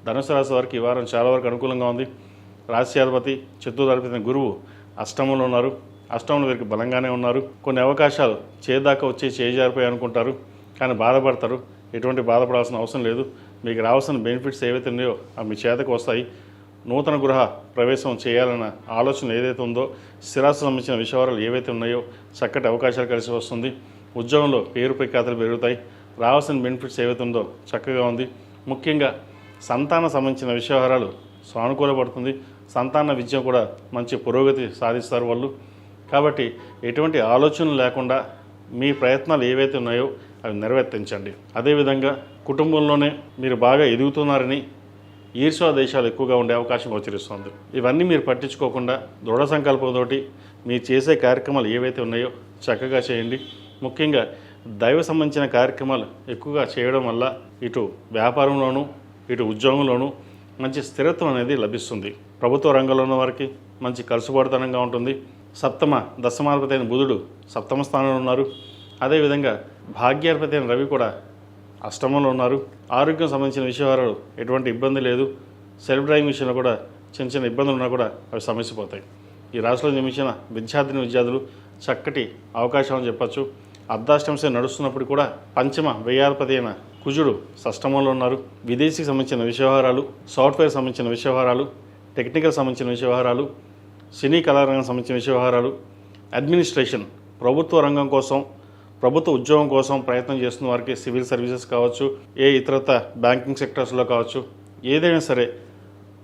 ధనుసు రాశి వారికి ఈ వారం చాలా వరకు అనుకూలంగా ఉంది. రాశ్యాధిపతి చతుర్థాధిపతి గురువు అష్టమంలో ఉన్నారు. అష్టమంలో వీరికి బలంగానే ఉన్నారు. కొన్ని అవకాశాలు చేదాకా వచ్చి చేజారిపోయి అనుకుంటారు, కానీ బాధపడతారు. ఎటువంటి బాధపడాల్సిన అవసరం లేదు. మీకు రావాల్సిన బెనిఫిట్స్ ఏవైతే ఉన్నాయో అవి మీ చేతకు వస్తాయి. నూతన గృహ ప్రవేశం చేయాలన్న ఆలోచన ఏదైతే ఉందో, స్థిరాస్తులకు సంబంధించిన విషయాలు ఏవైతే ఉన్నాయో చక్కటి అవకాశాలు కలిసి వస్తుంది. ఉద్యోగంలో పేరు ప్రఖ్యాతలు పెరుగుతాయి. రావాల్సిన బెనిఫిట్స్ ఏవైతే ఉందో చక్కగా ఉంది. ముఖ్యంగా సంతాన సంబంధించిన విషయాలు సానుకూలపడుతుంది. సంతాన విద్య కూడా మంచి పురోగతి సాధిస్తారు వాళ్ళు. కాబట్టి ఎటువంటి ఆలోచనలు లేకుండా మీ ప్రయత్నాలు ఏవైతే ఉన్నాయో అవి నెరవేర్తించండి. అదేవిధంగా కుటుంబంలోనే మీరు బాగా ఎదుగుతున్నారని ఈర్ష్యా దేశాలు ఎక్కువగా ఉండే అవకాశం గోచరిస్తుంది. ఇవన్నీ మీరు పట్టించుకోకుండా దృఢ సంకల్పంతోటి మీరు చేసే కార్యక్రమాలు ఏవైతే ఉన్నాయో చక్కగా చేయండి. ముఖ్యంగా దైవ సంబంధించిన కార్యక్రమాలు ఎక్కువగా చేయడం వల్ల ఇటు వ్యాపారంలోనూ ఇటు ఉద్యోగంలోనూ మంచి స్థిరత్వం అనేది లభిస్తుంది. ప్రభుత్వ రంగంలో ఉన్న వారికి మంచి కలుసుబాటుతనంగా ఉంటుంది. సప్తమ దశమాధిపతి అయిన బుధుడు సప్తమ స్థానంలో ఉన్నారు. అదేవిధంగా భాగ్యాధిపతి అయిన రవి కూడా అష్టమంలో ఉన్నారు. ఆరోగ్యం సంబంధించిన విషయాలు ఎటువంటి ఇబ్బంది లేదు. సెల్ఫ్ డ్రైవింగ్ విషయంలో కూడా చిన్న చిన్న ఇబ్బందులు ఉన్నా కూడా అవి సమస్యపోతాయి. ఈ రాశిలో జన్మించిన విద్యార్థులు చక్కటి అవకాశం చెప్పచ్చు. అర్ధాష్టంశ నడుస్తున్నప్పుడు కూడా పంచమ వ్యయాధిపతి అయిన కుజుడు షష్టమంలో ఉన్నారు. విదేశీకి సంబంధించిన విషయవహారాలు, సాఫ్ట్వేర్ సంబంధించిన విషయవహారాలు, టెక్నికల్ సంబంధించిన విషయవహారాలు, సినీ కళారంగం సంబంధించిన విషయవహారాలు, అడ్మినిస్ట్రేషన్, ప్రభుత్వ రంగం కోసం ప్రభుత్వ ఉద్యోగం కోసం ప్రయత్నం చేస్తున్న వారికి సివిల్ సర్వీసెస్ కావచ్చు, ఏ ఇతరత బ్యాంకింగ్ సెక్టర్స్లో కావచ్చు, ఏదైనా సరే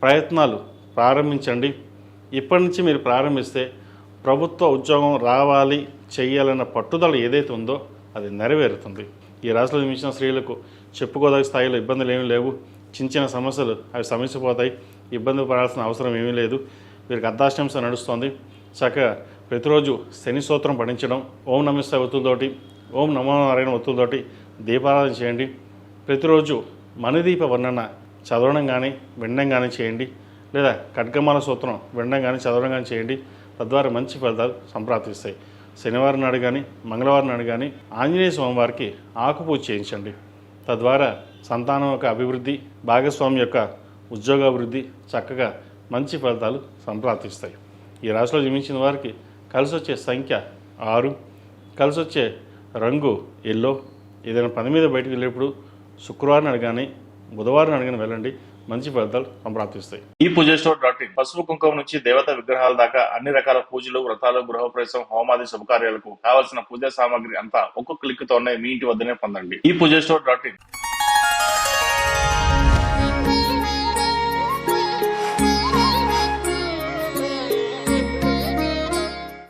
ప్రయత్నాలు ప్రారంభించండి. ఇప్పటి నుంచి మీరు ప్రారంభిస్తే ప్రభుత్వ ఉద్యోగం రావాలి చేయాలన్న పట్టుదల ఏదైతే ఉందో అది నెరవేరుతుంది. ఈ రాశిలో జన్మించిన స్త్రీలకు చెప్పుకోదగ్గ స్థాయిలో ఇబ్బందులు ఏమీ లేవు. చిన్న చిన్న సమస్యలు అవి సమస్యపోతాయి. ఇబ్బంది పడాల్సిన అవసరం ఏమీ లేదు. వీరికి అర్ధాష్టంశ నడుస్తుంది. చక్కగా ప్రతిరోజు శని స్తోత్రం పఠించడం, ఓం నమస్తే ఒత్తులతోటి, ఓం నమో నారాయణ ఒత్తులతోటి దీపారాధన చేయండి. ప్రతిరోజు మణిదీప వర్ణన చదవడం కానీ వినడం కానీ చేయండి. లేదా ఖడ్గమాల సూత్రం వినడం కానీ చదవడం కానీ చేయండి. తద్వారా మంచి ఫలితాలు సంప్రాప్తిస్తాయి. శనివారం నాడు కానీ మంగళవారం నాడు కానీ ఆంజనేయ స్వామి వారికి ఆకుపూజ చేయించండి. తద్వారా సంతానం యొక్క అభివృద్ధి, భాగస్వామి యొక్క ఉద్యోగాభివృద్ధి చక్కగా మంచి ఫలితాలు సంప్రాప్తిస్తాయి. ఈ రాశిలో జన్మించిన వారికి కలిసి వచ్చే సంఖ్య 6, కలిసి వచ్చే రంగు ఎల్లో. ఏదైనా పని మీద బయటకు వెళ్ళేప్పుడు శుక్రవారం నాడు కానీ బుధవారం నాడు కానీ వెళ్ళండి. మంచి ఫలితాలు సంప్రాప్తిస్తాయి. ఈ పూజస్టోర్.in పసుపు కుంకుమ నుంచి దేవతా విగ్రహాల దాకా అన్ని రకాల పూజలు, వ్రతాలు, గృహప్రవేశం, హోమాది శుభకార్యాలకు కావలసిన పూజా సామాగ్రి అంతా ఒక్కొక్క క్లిక్ తోనే మీ ఇంటి వద్దనే పొందండి. ఈ పూజస్టోర్.in